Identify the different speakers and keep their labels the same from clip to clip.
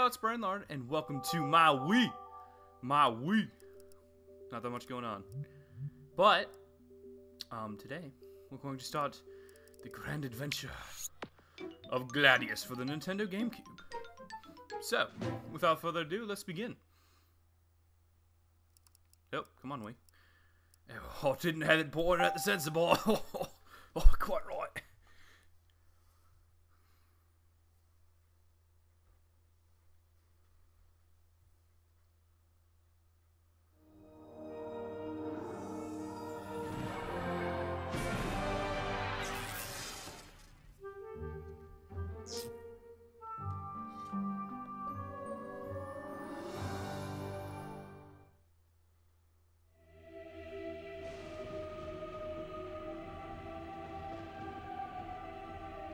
Speaker 1: it's Brian Lard, and welcome to my Wii. Not that much going on. But, today, we're going to start the grand adventure of Gladius for the Nintendo GameCube. So, without further ado, let's begin. Oh, come on, Wii. Oh, didn't have it pointed at the sensor ball. Oh, quite right.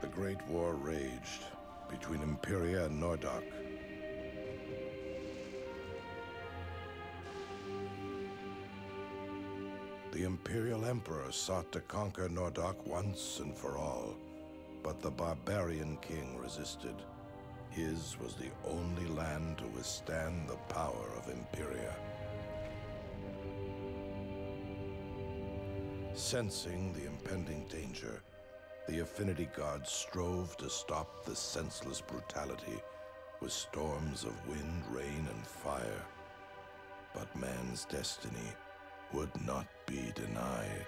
Speaker 2: The Great War raged between Imperia and Nordock. The Imperial Emperor sought to conquer Nordock once and for all, but the barbarian king resisted. His was the only land to withstand the power of Imperia. Sensing the impending danger, the Affinity Gods strove to stop the senseless brutality with storms of wind, rain, and fire. But man's destiny would not be denied.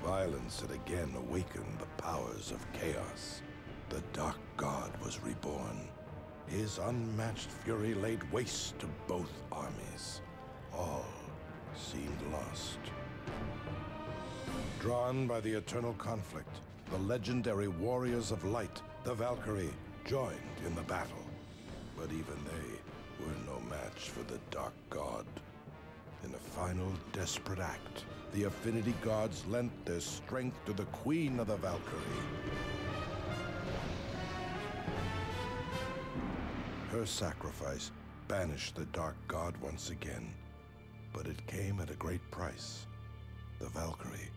Speaker 2: Violence had again awakened the powers of chaos. The Dark God was reborn. His unmatched fury laid waste to both armies. All seemed lost. Drawn by the eternal conflict, the legendary warriors of light, the Valkyrie, joined in the battle. But even they were no match for the Dark God. In a final desperate act, the Affinity Gods lent their strength to the Queen of the Valkyrie. Her sacrifice banished the Dark God once again, but it came at a great price. The Valkyrie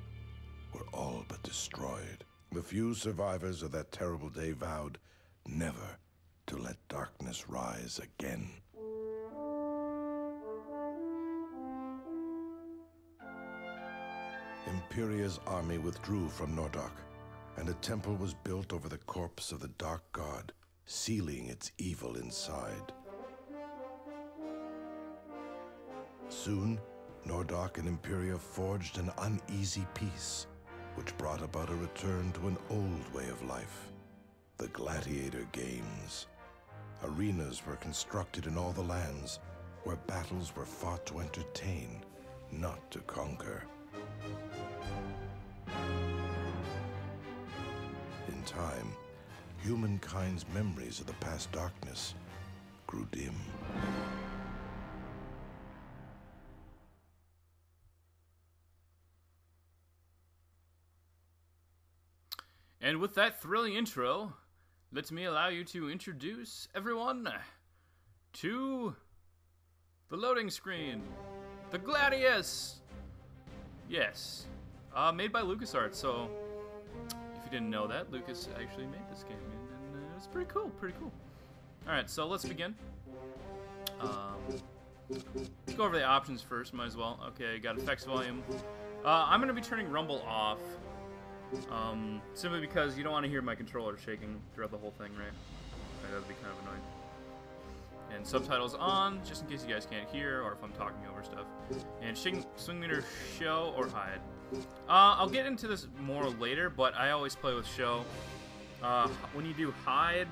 Speaker 2: were all but destroyed. The few survivors of that terrible day vowed never to let darkness rise again. Imperia's army withdrew from Nordock, and a temple was built over the corpse of the Dark God, sealing its evil inside. Soon, Nordock and Imperia forged an uneasy peace, which brought about a return to an old way of life, the gladiator games. Arenas were constructed in all the lands, where battles were fought to entertain, not to conquer. In time, humankind's memories of the past darkness grew dim.
Speaker 1: And with that thrilling intro, let me allow you to introduce everyone to the loading screen. The Gladius! Yes. Made by LucasArts, so if you didn't know that, Lucas actually made this game, and it's pretty cool, Alright, so let's begin. Let's go over the options first, might as well. Okay, got effects volume. I'm going to be turning rumble off, simply because you don't want to hear my controller shaking throughout the whole thing, right? That would be kind of annoying. And subtitles on, just in case you guys can't hear, or if I'm talking over stuff. And swing meter show or hide. I'll get into this more later, but I always play with show. When you do hide,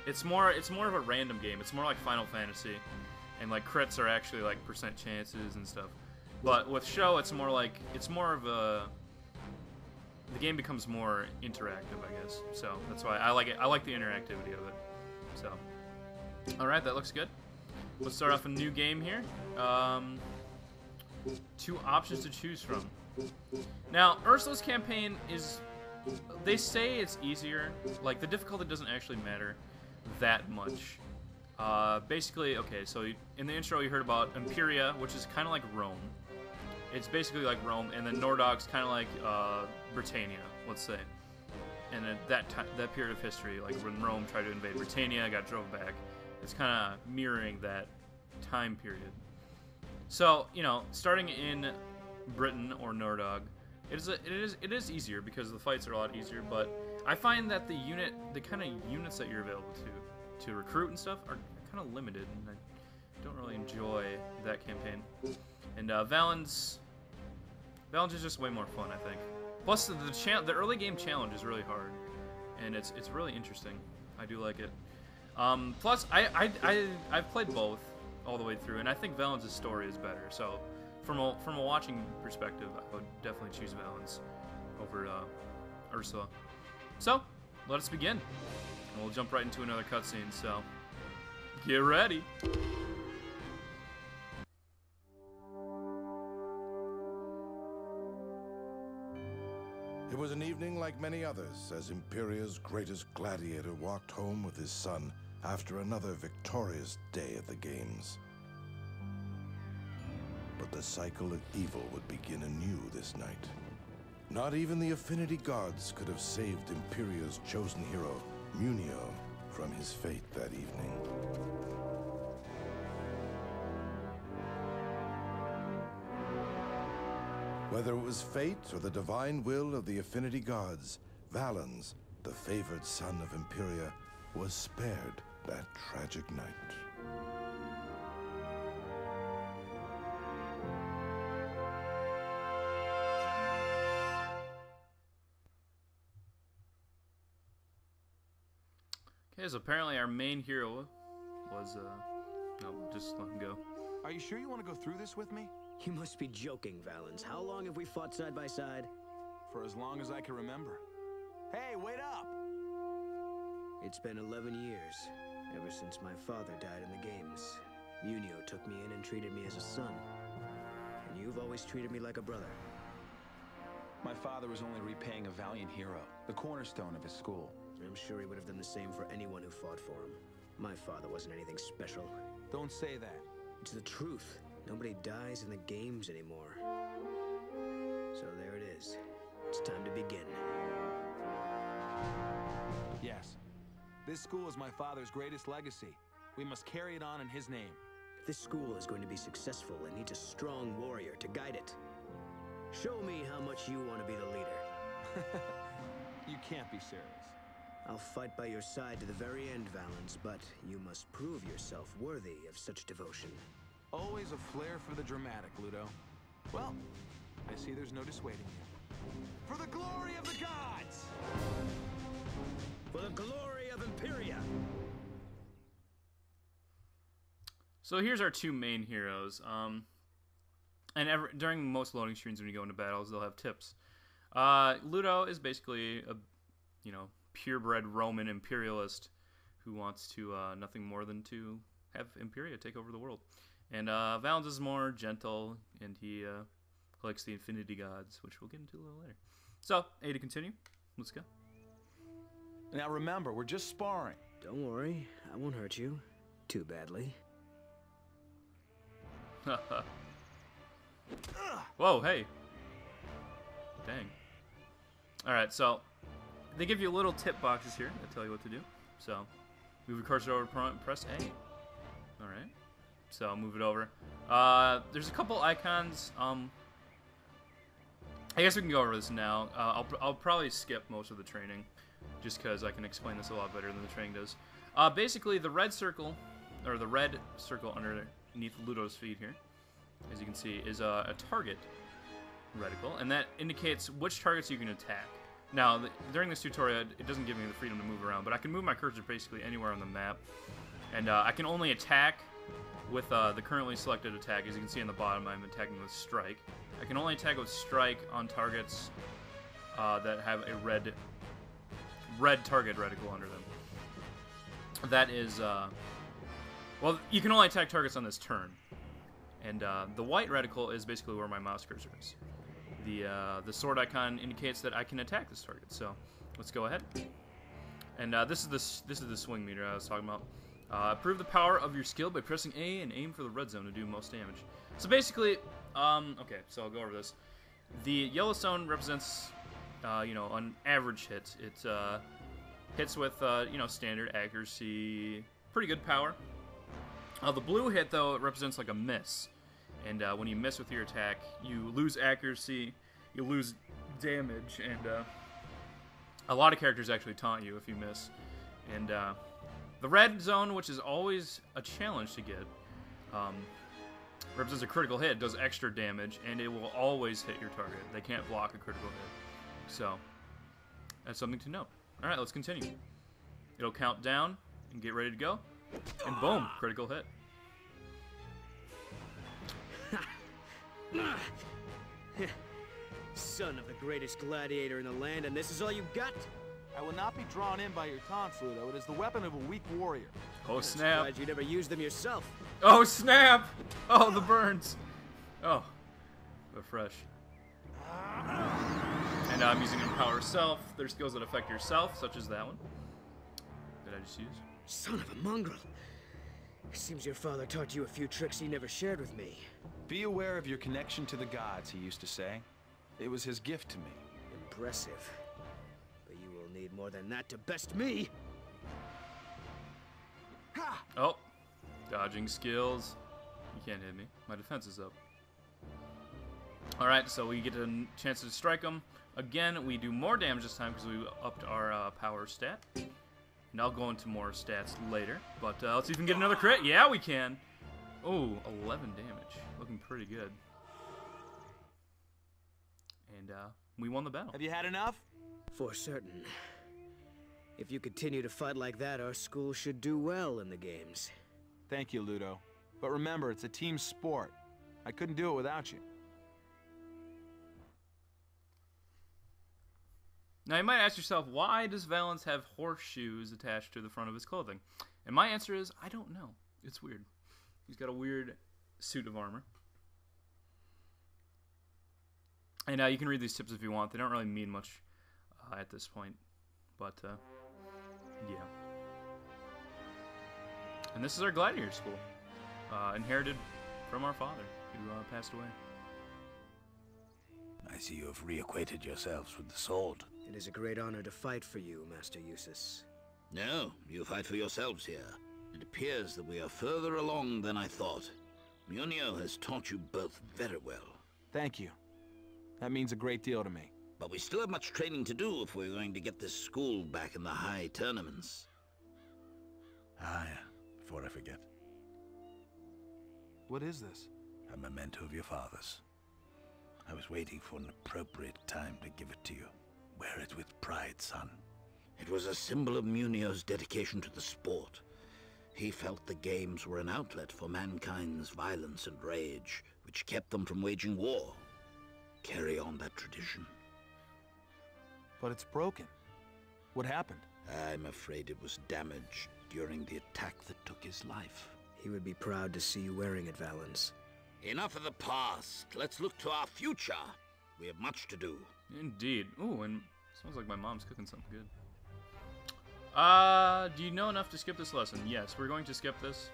Speaker 1: it's more of a random game. It's more like Final Fantasy, and like crits are actually like percent chances and stuff. But with show, it's more of a. The game becomes more interactive, I guess. So that's why I like it. I like the interactivity of it. So. Alright, that looks good. Let's start off a new game here. 2 options to choose from. Now, Ursula's campaign is... They say it's easier. Like, the difficulty doesn't actually matter that much. Basically, okay, so in the intro you heard about Imperia, which is kind of like Rome. It's basically like Rome, and then Nordog's kind of like Britannia, let's say. And at that period of history, like when Rome tried to invade Britannia, got drove back, it's kind of mirroring that time period. So, you know, starting in Britain or Nordog, it is easier because the fights are a lot easier, but I find that the kind of units that you're available to recruit and stuff are kind of limited, and I don't really enjoy that campaign. And Valen's is just way more fun, I think. Plus, the early game challenge is really hard, and it's really interesting. I do like it. Plus, I've played both all the way through, and I think Valen's story is better. So, from a watching perspective, I would definitely choose Valen's over Ursula. So, let us begin. And we'll jump right into another cutscene. So, get ready.
Speaker 2: It was an evening like many others as Imperia's greatest gladiator walked home with his son after another victorious day at the games. But the cycle of evil would begin anew this night. Not even the affinity gods could have saved Imperia's chosen hero, Munio, from his fate that evening. Whether it was fate or the divine will of the affinity gods, Valens, the favored son of Imperia, was spared that tragic night.
Speaker 1: Okay, so apparently our main hero was, no, just let him go.
Speaker 3: Are you sure you want to go through this with me?
Speaker 4: You must be joking, Valens. How long have we fought side by side?
Speaker 3: For as long as I can remember. Hey, wait up!
Speaker 4: It's been 11 years, ever since my father died in the games. Munio took me in and treated me as a son. And you've always treated me like a brother.
Speaker 3: My father was only repaying a valiant hero, the cornerstone of his school.
Speaker 4: I'm sure he would have done the same for anyone who fought for him. My father wasn't anything special.
Speaker 3: Don't say that.
Speaker 4: It's the truth. Nobody dies in the games anymore. So there it is. It's time to begin.
Speaker 3: Yes. This school is my father's greatest legacy. We must carry it on in his name.
Speaker 4: If this school is going to be successful, it needs a strong warrior to guide it. Show me how much you want to be the leader.
Speaker 3: You can't be serious.
Speaker 4: I'll fight by your side to the very end, Valens, but you must prove yourself worthy of such devotion.
Speaker 3: Always a flair for the dramatic, Ludo. Well, I see there's no dissuading you. For the glory of the gods!
Speaker 4: For the glory of Imperia!
Speaker 1: So here's our two main heroes. During most loading screens when you go into battles, they'll have tips. Ludo is basically a, purebred Roman imperialist who wants to nothing more than to have Imperia take over the world. And Valens is more gentle, and he collects the Infinity Gods, which we'll get into a little later. So, A to continue. Let's go.
Speaker 3: Now remember, we're just sparring.
Speaker 4: Don't worry, I won't hurt you too badly.
Speaker 1: Whoa, hey. Dang. Alright, so they give you little tip boxes here that tell you what to do. So, move your cursor over, press A. Alright. So I'll move it over. There's a couple icons. I guess we can go over this now. I'll probably skip most of the training, just because I can explain this a lot better than the training does. Basically, the red circle, or the red circle underneath Ludo's feet here, as you can see, is a target reticle, and that indicates which targets you can attack. Now, during this tutorial, it doesn't give me the freedom to move around, but I can move my cursor basically anywhere on the map, and I can only attack with the currently selected attack. As you can see on the bottom, I'm attacking with Strike. I can only attack with Strike on targets that have a red target reticle under them. That is, well, you can only attack targets on this turn. And the white reticle is basically where my mouse cursor is. The sword icon indicates that I can attack this target. So let's go ahead. And this is the swing meter I was talking about. Prove the power of your skill by pressing A and aim for the red zone to do most damage. So basically, okay, so I'll go over this. The yellow zone represents, you know, an average hit. It hits with, you know, standard accuracy, pretty good power. The blue hit, though, it represents like a miss. And when you miss with your attack, you lose accuracy, you lose damage, and a lot of characters actually taunt you if you miss. And the red zone, which is always a challenge to get, represents a critical hit, does extra damage, and it will always hit your target. They can't block a critical hit. So, that's something to note. Alright, let's continue. It'll count down and get ready to go. And boom, critical hit.
Speaker 4: Son of the greatest gladiator in the land, and this is all you got?
Speaker 3: I will not be drawn in by your taunts, Ludo. It is the weapon of a weak warrior.
Speaker 1: Oh, snap.
Speaker 4: I'm glad you never used them yourself.
Speaker 1: Oh, snap! Oh, the burns. Oh, they're fresh. And I'm using Empower Self. There's skills that affect yourself, such as that one. Did I just use?
Speaker 4: Son of a mongrel. It seems your father taught you a few tricks he never shared with me.
Speaker 3: Be aware of your connection to the gods, he used to say. It was his gift to me.
Speaker 4: Impressive. But you will need more than that to best me. Ha!
Speaker 1: Oh, dodging skills. You can't hit me. My defense is up. Alright, so we get a chance to strike them. Again, we do more damage this time because we upped our power stat. And I'll go into more stats later. But let's see if we can get another crit. Yeah, we can. Oh, 11 damage. Looking pretty good. And we won the battle.
Speaker 3: Have you had enough?
Speaker 4: For certain. If you continue to fight like that, our school should do well in the games.
Speaker 3: Thank you, Ludo. But remember, it's a team sport. I couldn't do it without you.
Speaker 1: Now, you might ask yourself, why does Valens have horseshoes attached to the front of his clothing? And my answer is, I don't know. It's weird. He's got a weird suit of armor. And you can read these tips if you want. They don't really mean much at this point. But, yeah. And this is our gladiator school. Inherited from our father, who passed away.
Speaker 5: I see you have reacquainted yourselves with the sword.
Speaker 4: It is a great honor to fight for you, Master Eustace.
Speaker 5: No, you fight for yourselves here. It appears that we are further along than I thought. Munio has taught you both very well.
Speaker 3: Thank you. That means a great deal to me.
Speaker 5: But we still have much training to do if we're going to get this school back in the high tournaments.
Speaker 2: Ah, yeah. Before I forget.
Speaker 3: What is this?
Speaker 2: A memento of your father's. I was waiting for an appropriate time to give it to you. Wear it with pride, son.
Speaker 5: It was a symbol of Munio's dedication to the sport. He felt the games were an outlet for mankind's violence and rage, which kept them from waging war. Carry on that tradition.
Speaker 3: But it's broken. What happened?
Speaker 5: I'm afraid it was damaged during the attack that took his life.
Speaker 4: He would be proud to see you wearing it, Valens.
Speaker 5: Enough of the past. Let's look to our future. We have much to do.
Speaker 1: Indeed. Ooh, and smells like my mom's cooking something good. Do you know enough to skip this lesson? Yes, we're going to skip this.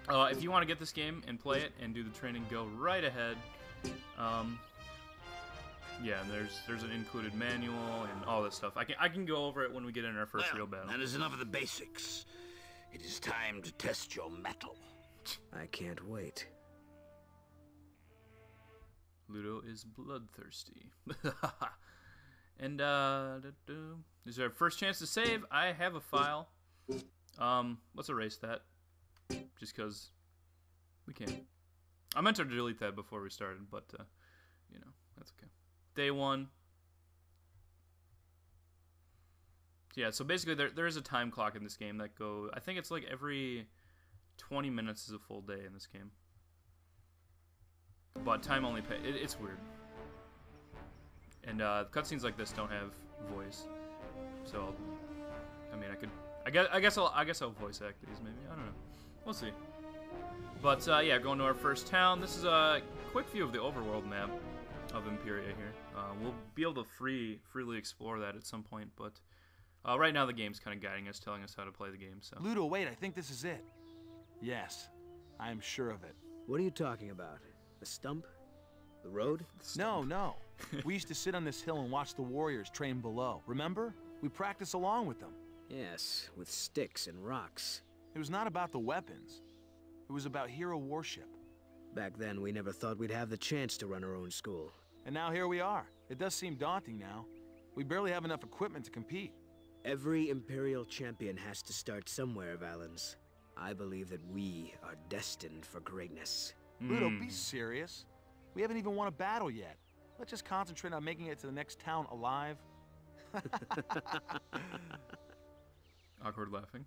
Speaker 1: If you want to get this game and play it and do the training, go right ahead. Yeah, and there's an included manual and all this stuff. I can go over it when we get in our first real battle.
Speaker 5: That is enough of the basics. It is time to test your mettle.
Speaker 4: I can't wait.
Speaker 1: Ludo is bloodthirsty. And this is our first chance to save. I have a file. Let's erase that, just because we can. I meant to delete that before we started, but you know, that's okay. Day 1. Yeah, so basically there is a time clock in this game that I think it's like every 20 minutes is a full day in this game. But time only it's weird. And cutscenes like this don't have voice, so I mean I guess I'll voice act these maybe. I don't know. We'll see. But yeah, going to our first town. This is a quick view of the overworld map. of Imperia here. We'll be able to freely explore that at some point, but right now the game's kind of guiding us, telling us how to play the game. So.
Speaker 3: Ludo, wait, I think this is it. Yes, I am sure of it.
Speaker 4: What are you talking about? The stump? The road?
Speaker 3: No, no. We used to sit on this hill and watch the warriors train below. Remember? We practiced along with them.
Speaker 4: Yes, with sticks and rocks.
Speaker 3: It was not about the weapons. It was about hero worship.
Speaker 4: Back then, we never thought we'd have the chance to run our own school.
Speaker 3: And now here we are. It does seem daunting now. We barely have enough equipment to compete.
Speaker 4: Every Imperial champion has to start somewhere, Valens. I believe that we are destined for greatness.
Speaker 3: Ludo, be serious. We haven't even won a battle yet. Let's just concentrate on making it to the next town alive.
Speaker 1: Awkward laughing.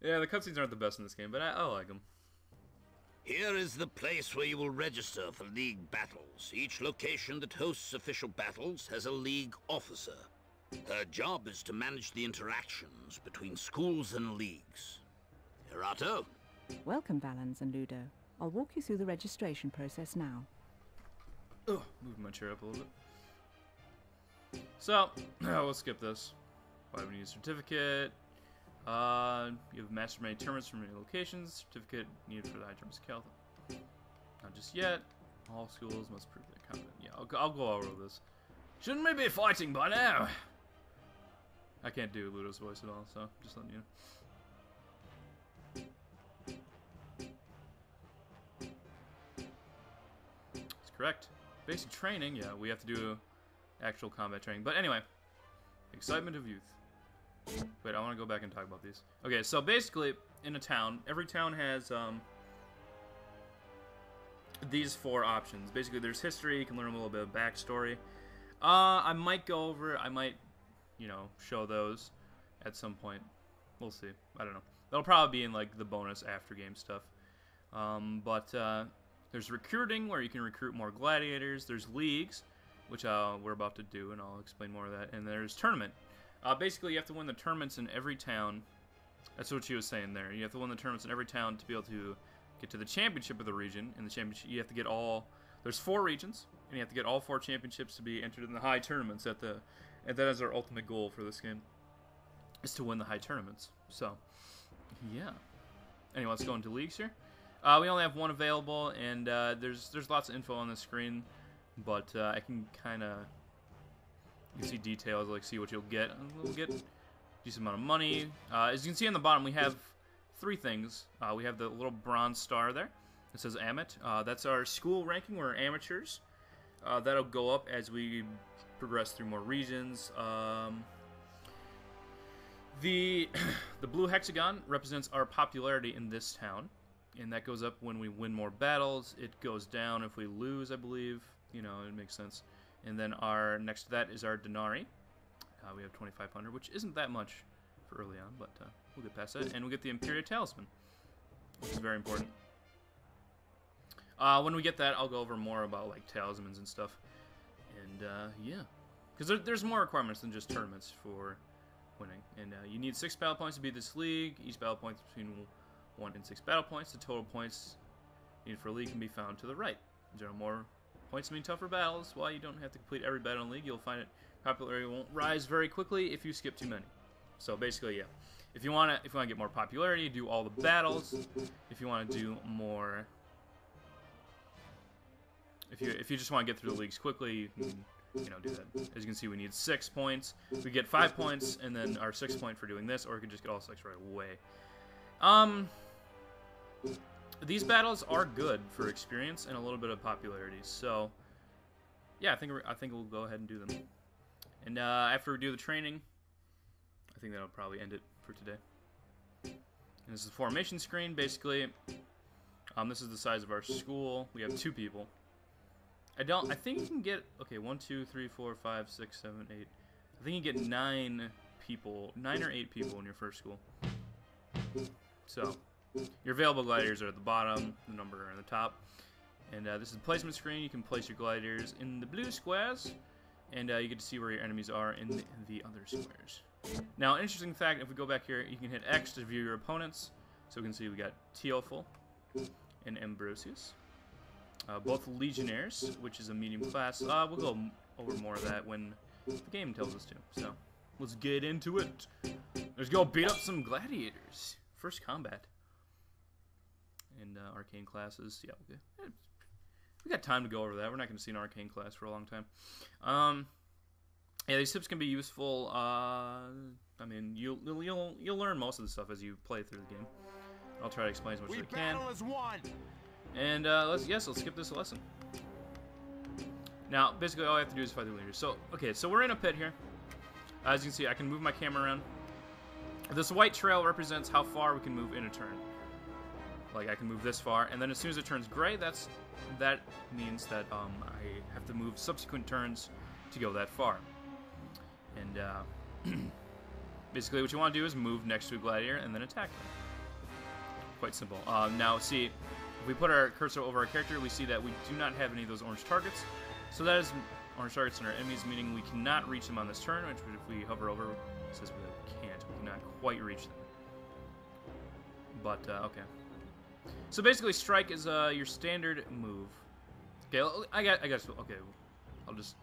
Speaker 1: Yeah, the cutscenes aren't the best in this game, but I like them.
Speaker 5: Here is the place where you will register for League battles. Each location that hosts official battles has a League officer. Her job is to manage the interactions between schools and leagues. Herato?
Speaker 6: Welcome, Valens and Ludo. I'll walk you through the registration process now.
Speaker 1: Oh, move my chair up a little bit. So, we'll skip this. Why do we need a certificate? You have mastered many tournaments from many locations. Certificate needed for the high tournaments of Caltha. Not just yet. All schools must prove they're competent. Yeah, I'll go over this. Shouldn't we be fighting by now? I can't do Ludo's voice at all, so just letting you know. That's correct. Basic training, yeah, we have to do actual combat training. But anyway, excitement of youth. Wait, I want to go back and talk about these. Okay, so basically, in a town, every town has these 4 options. Basically, there's history, you can learn a little bit of backstory. I might go over, I might, you know, show those at some point. We'll see. I don't know. That'll probably be in, like, the bonus after-game stuff. There's recruiting, where you can recruit more gladiators. There's leagues, which we're about to do, and I'll explain more of that. And there's tournament. Basically, you have to win the tournaments in every town. That's what she was saying there. You have to win the tournaments in every town to be able to get to the championship of the region. In the championship, you have to get all... There's 4 regions, and you have to get all 4 championships to be entered in the high tournaments. And that is our ultimate goal for this game, is to win the high tournaments. So, yeah. Anyway, let's go into leagues here. We only have 1 available, and there's lots of info on the screen, but I can kind of... You can see details, like see what you'll get. We'll get a decent amount of money. As you can see on the bottom, we have 3 things. We have the little bronze star there. It says Amit. That's our school ranking. We're amateurs. That'll go up as we progress through more regions. The blue hexagon represents our popularity in this town, and that goes up when we win more battles. It goes down if we lose, I believe. You know, it makes sense. And then next to that is our denarii. We have 2,500, which isn't that much for early on, but we'll get past that. And we'll get the Imperia talisman, which is very important. When we get that, I'll go over more about like talismans and stuff. And yeah, because there's more requirements than just tournaments for winning. And you need 6 battle points to beat this league. Each battle point is between 1 and 6 battle points. The total points needed for a league can be found to the right. There are more points mean tougher battles. While you don't have to complete every battle in the league, you'll find it popularity won't rise very quickly if you skip too many. So basically, yeah. If you want to get more popularity, do all the battles. If you want to do more, if you just want to get through the leagues quickly, you can do that. As you can see, we need 6 points. We get 5 points, and then our 6th point for doing this, or we can just get all 6 right away. These battles are good for experience and a little bit of popularity. So, yeah, I think we'll go ahead and do them. And after we do the training, I think that'll probably end it for today. And this is the formation screen, basically. This is the size of our school. We have 2 people. I think you can get, okay, 1, 2, 3, 4, 5, 6, 7, 8. I think you get 9 or 8 people in your first school. So, your available gladiators are at the bottom, the number are on the top. And this is the placement screen. You can place your gladiators in the blue squares, and you get to see where your enemies are in the other squares. Now, interesting fact, if we go back here, you can hit X to view your opponents. So we can see we got Teofil and Ambrosius. both Legionnaires, which is a medium class. We'll go over more of that when the game tells us to. So, let's get into it. Let's go beat up some gladiators. First combat. And arcane classes. Yeah, okay. We got time to go over that. We're not going to see an arcane class for a long time. Yeah, these tips can be useful. I mean, you'll learn most of the stuff as you play through the game. I'll try to explain as much as I can.
Speaker 3: Battle as one.
Speaker 1: And let's skip this lesson. Now, basically, all I have to do is fight the leaders. So, okay, so we're in a pit here. As you can see, I can move my camera around. This white trail represents how far we can move in a turn. Like, I can move this far, and then as soon as it turns gray, that means that I have to move subsequent turns to go that far. And basically, what you want to do is move next to a gladiator and then attack them. Quite simple. Now, see, if we put our cursor over our character, we see that we do not have any of those orange targets. So that is orange targets in our enemies, meaning we cannot reach them on this turn, which if we hover over, it says we can't. We cannot quite reach them. But, okay. So basically, strike is your standard move. Okay, I guess, okay, I'll just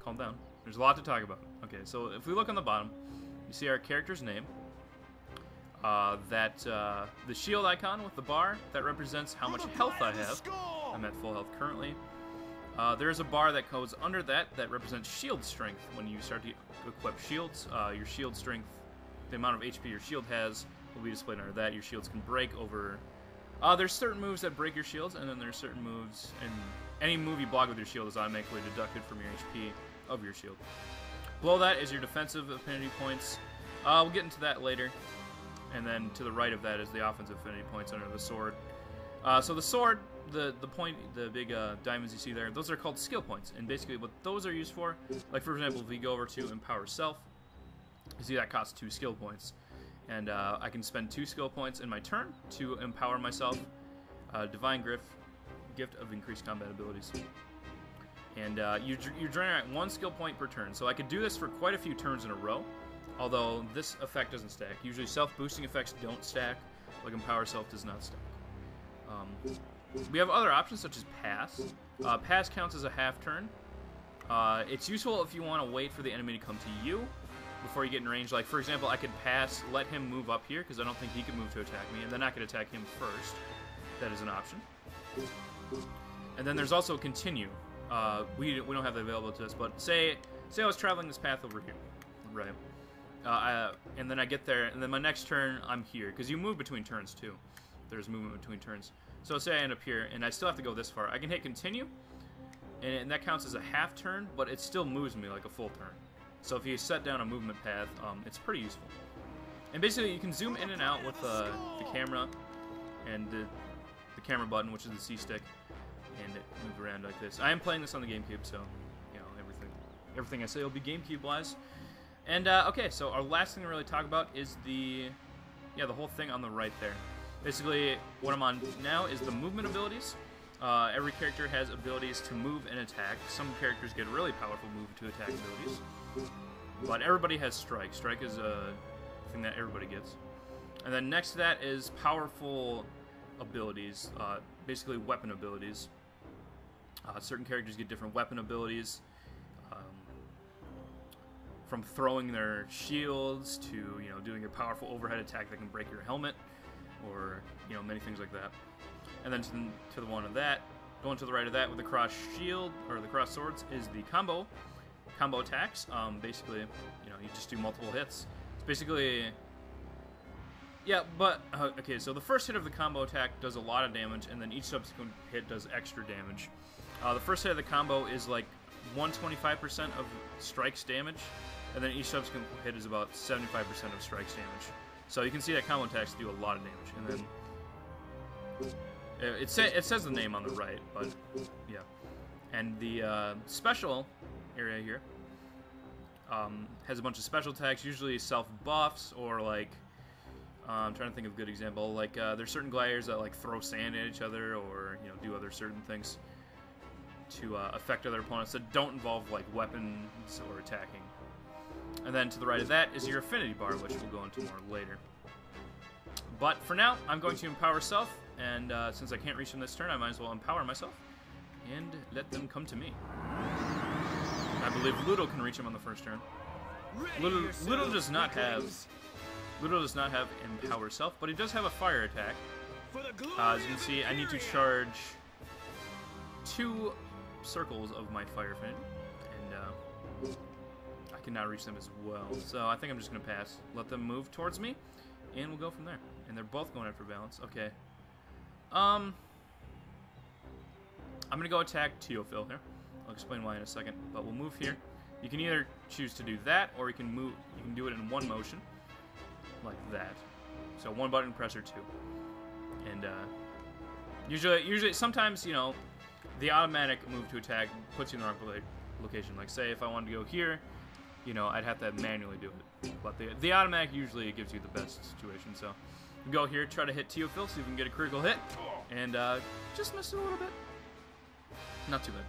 Speaker 1: calm down. There's a lot to talk about. Okay, so if we look on the bottom, you see our character's name. The shield icon with the bar, that represents how much health I have. I'm at full health currently. There's a bar that goes under that represents shield strength. When you start to equip shields, your shield strength, the amount of HP your shield has, will be displayed under that. Your shields can break over... there's certain moves that break your shields, and then there's certain moves, and any move you block with your shield is automatically deducted from your HP of your shield. Below that is your defensive affinity points. We'll get into that later. And then to the right of that is the offensive affinity points under the sword. So the sword, the big diamonds you see there, those are called skill points. And basically what those are used for, like for example, if we go over to Empower Self, you see that costs 2 skill points. And I can spend 2 skill points in my turn to empower myself. Divine Gift of Increased Combat Abilities. And you generate 1 skill point per turn. So I could do this for quite a few turns in a row. Although this effect doesn't stack. Usually self-boosting effects don't stack, like Empower Self does not stack. We have other options such as Pass. Pass counts as a half turn. It's useful if you want to wait for the enemy to come to you before you get in range. Like, for example, I could pass, let him move up here, because I don't think he could move to attack me, and then I could attack him first. That is an option. And then there's also Continue. We don't have that available to us, but say I was traveling this path over here, right? And then I get there, and then my next turn, I'm here. Because you move between turns, too. There's movement between turns. So say I end up here, and I still have to go this far. I can hit Continue, and that counts as a half turn, but it still moves me like a full turn. So if you set down a movement path, it's pretty useful. And basically, you can zoom in and out with the camera, and the camera button, which is the C-stick, and it moves around like this. I am playing this on the GameCube, so, you know, everything I say will be GameCube-wise. And, okay, so our last thing to really talk about is the whole thing on the right there. Basically, what I'm on now is the movement abilities. Every character has abilities to move and attack. Some characters get really powerful move to attack abilities. But everybody has strike. Strike is a thing that everybody gets. And then next to that is powerful abilities, basically weapon abilities. Certain characters get different weapon abilities. From throwing their shields to, you know, doing a powerful overhead attack that can break your helmet, or, you know, many things like that. And then to the one of that, going to the right of that with the cross shield, or the cross swords, is the combo attacks. Basically, you know, you just do multiple hits. It's basically, yeah, but, okay, so the first hit of the combo attack does a lot of damage, and then each subsequent hit does extra damage. The first hit of the combo is like 125% of strikes damage, and then each subsequent hit is about 75% of strikes damage. So you can see that combo attacks do a lot of damage. And then it says the name on the right, but yeah. And the special area here has a bunch of special attacks, usually self buffs, or like I'm trying to think of a good example. Like there's certain gladiators that like throw sand at each other, or, you know, do other certain things to affect other opponents that don't involve like weapons or attacking. And then to the right of that is your affinity bar, which we'll go into more later. But for now, I'm going to empower self, and since I can't reach him this turn, I might as well empower myself. and let them come to me. I believe Ludo can reach him on the first turn. Ludo does not have Empower Self, but he does have a fire attack. As you can see, I need to charge 2 circles of my fire affinity, and I cannot reach them as well. So I think I'm just gonna pass. Let them move towards me, and we'll go from there. And they're both going after balance. Okay. I'm gonna go attack Teofil here. I'll explain why in a second, but we'll move here. You can either choose to do that, or you can move. You can do it in one motion, like that. So 1 button press or 2, and usually, sometimes, you know, the automatic move to attack puts you in the wrong location. Like, say if I wanted to go here, you know, I'd have to manually do it. But the automatic usually gives you the best situation. So you go here, try to hit Teofil, see if we can get a critical hit, and just missed it a little bit. Not too bad.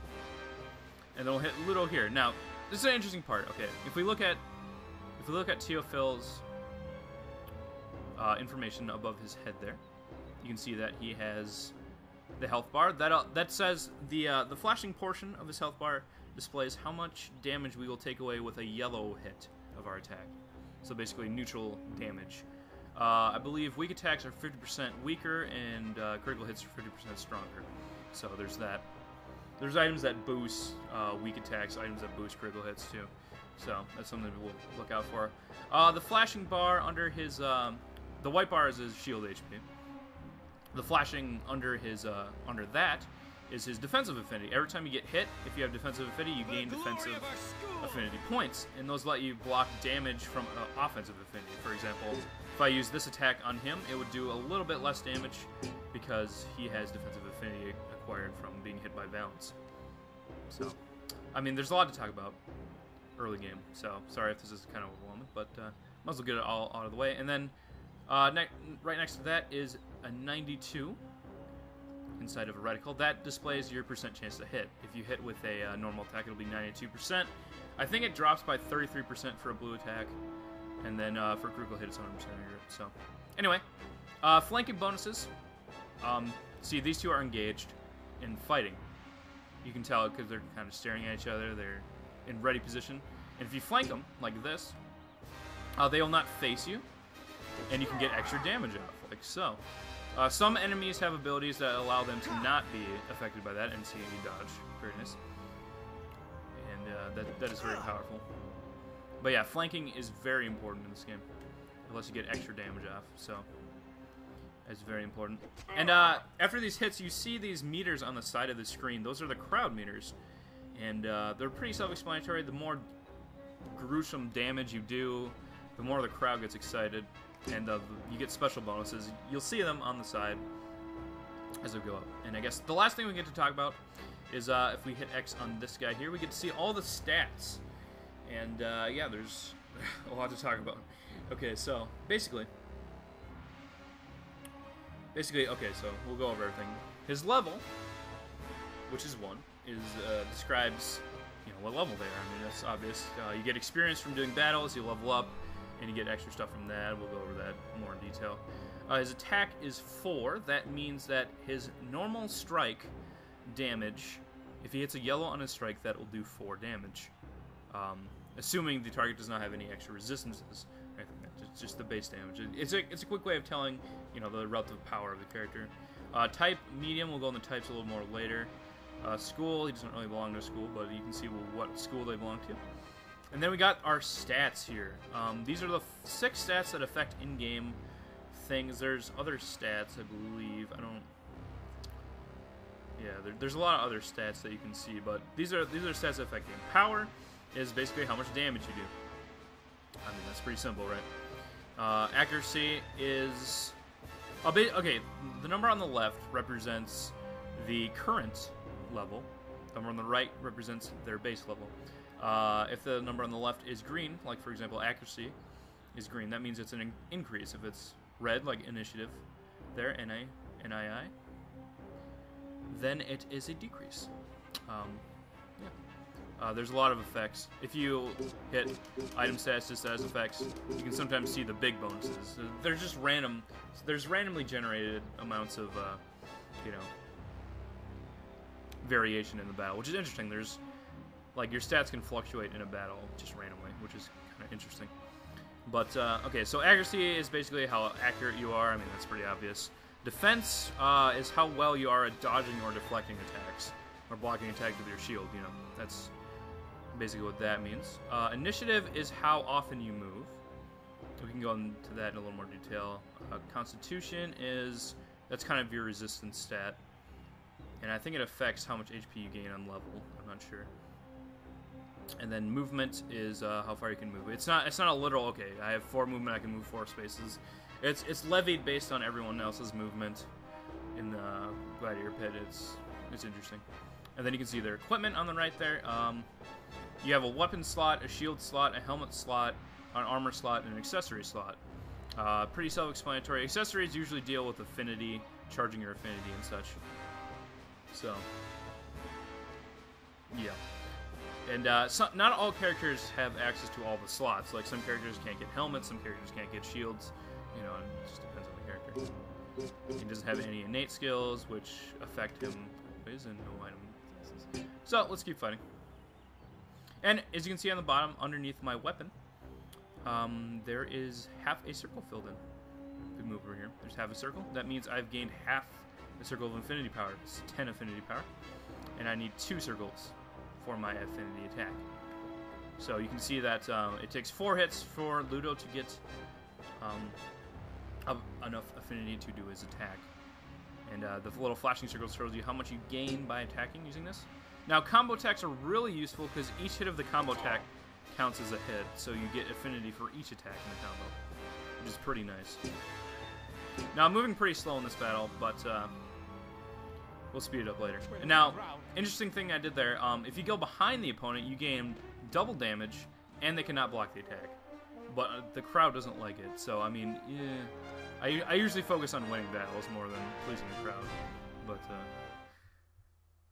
Speaker 1: And then we'll hit Ludo here. Now, this is an interesting part. Okay, if we look at Teofil's information above his head there, you can see that he has the health bar. That says the flashing portion of his health bar displays how much damage we will take away with a yellow hit of our attack. So basically neutral damage. I believe weak attacks are 50% weaker, and critical hits are 50% stronger. So there's that. There's items that boost weak attacks, items that boost critical hits too. So that's something we'll look out for. The flashing bar under his, the white bar is his shield HP. The flashing under his, under that is his defensive affinity. Every time you get hit, if you have defensive affinity, you gain defensive affinity points, and those let you block damage from offensive affinity. For example, if I use this attack on him, it would do a little bit less damage because he has defensive affinity acquired from being hit by balance. So, I mean, there's a lot to talk about early game, so sorry if this is kind of overwhelming, but might as well get it all out of the way. And then right next to that is a 92 inside of a reticle. That displays your percent chance to hit. If you hit with a normal attack, it'll be 92%. I think it drops by 33% for a blue attack, and then for critical hit, it's 100% accurate. So, anyway, flanking bonuses. See, these two are engaged in fighting. You can tell because they're kind of staring at each other. They're in ready position. And if you flank them like this, they will not face you, and you can get extra damage off, like so. Some enemies have abilities that allow them to not be affected by that, and see dodge. Very nice. And that is very powerful. But yeah, flanking is very important in this game. It lets you get extra damage off, so it's very important. And after these hits, you see these meters on the side of the screen. Those are the crowd meters, and they're pretty self-explanatory. The more gruesome damage you do, the more the crowd gets excited, and you get special bonuses. You'll see them on the side as they go up. And I guess the last thing we get to talk about is if we hit X on this guy here, we get to see all the stats. And yeah, there's a lot to talk about. Okay, so basically, okay, so we'll go over everything. His level, which is 1, describes, you know, what level they are. I mean, that's obvious. You get experience from doing battles, you level up, and you get extra stuff from that. We'll go over that more in detail. His attack is 4. That means that his normal strike damage, if he hits a yellow on his strike, that will do 4 damage. Assuming the target does not have any extra resistances. I think that's just the base damage. It's a quick way of telling, you know, the relative power of the character. Type medium, we'll go into types a little more later. School, he doesn't really belong to a school, but you can see what school they belong to. And then we got our stats here. These are the 6 stats that affect in-game things. There's other stats, I believe. Yeah, there's a lot of other stats that you can see, but these are stats that affect game. Power is basically how much damage you do. I mean, that's pretty simple, right? Accuracy is a bit okay. The number on the left represents the current level. The number on the right represents their base level. If the number on the left is green, like for example accuracy is green, that means it's an increase. If it's red, like initiative there, NII, then it is a decrease. Yeah. There's a lot of effects. If you hit item stats just as effects, you can sometimes see the big bonuses. They're just random. There's randomly generated amounts of, you know, variation in the battle, which is interesting. There's, like, your stats can fluctuate in a battle just randomly, which is kind of interesting. But, okay, so accuracy is basically how accurate you are. I mean, that's pretty obvious. Defense is how well you are at dodging or deflecting attacks, or blocking attacks with your shield, you know. That's basically what that means. Initiative is how often you move. We can go into that in a little more detail. Constitution is, that's kind of your resistance stat. And I think it affects how much HP you gain on level. I'm not sure. And then movement is how far you can move. It's not a literal, okay, I have 4 movement, I can move 4 spaces. It's levied based on everyone else's movement in the Gladiator pit. It's interesting. And then you can see their equipment on the right there. You have a weapon slot, a shield slot, a helmet slot, an armor slot, and an accessory slot. Pretty self-explanatory. Accessories usually deal with affinity, charging your affinity and such. So, yeah. And not all characters have access to all the slots. Like, some characters can't get helmets, some characters can't get shields. You know, it just depends on the character. He doesn't have any innate skills, which affect him always, and no item. So, let's keep fighting. And, as you can see on the bottom, underneath my weapon, there is half a circle filled in. We move over here. There's half a circle. That means I've gained half a circle of infinity power. It's 10 affinity power. And I need 2 circles for my affinity attack. So you can see that it takes 4 hits for Ludo to get enough affinity to do his attack. And the little flashing circle shows you how much you gain by attacking using this. Now, combo attacks are really useful because each hit of the combo attack counts as a hit, so you get affinity for each attack in the combo, which is pretty nice. Now, I'm moving pretty slow in this battle, but we'll speed it up later. And now, interesting thing I did there, if you go behind the opponent, you gain double damage, and they cannot block the attack. But the crowd doesn't like it, so, I mean, yeah. I usually focus on winning battles more than pleasing the crowd, but,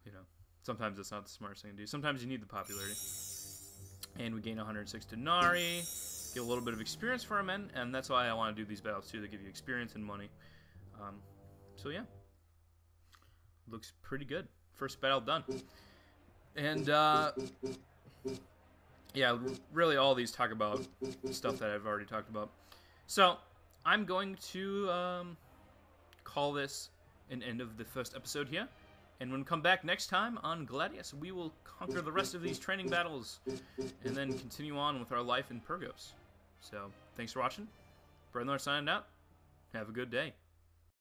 Speaker 1: you know, sometimes that's not the smartest thing to do. Sometimes you need the popularity. And we gain 106 denarii, get a little bit of experience for our men, and that's why I want to do these battles too. They give you experience and money. So yeah, looks pretty good. First battle done. And yeah, really all these talk about stuff that I've already talked about. So I'm going to call this an end of the first episode here. And when we come back next time on Gladius, we will conquer the rest of these training battles and then continue on with our life in Purgos. So, thanks for watching. Brenlar signing out. Have a good day.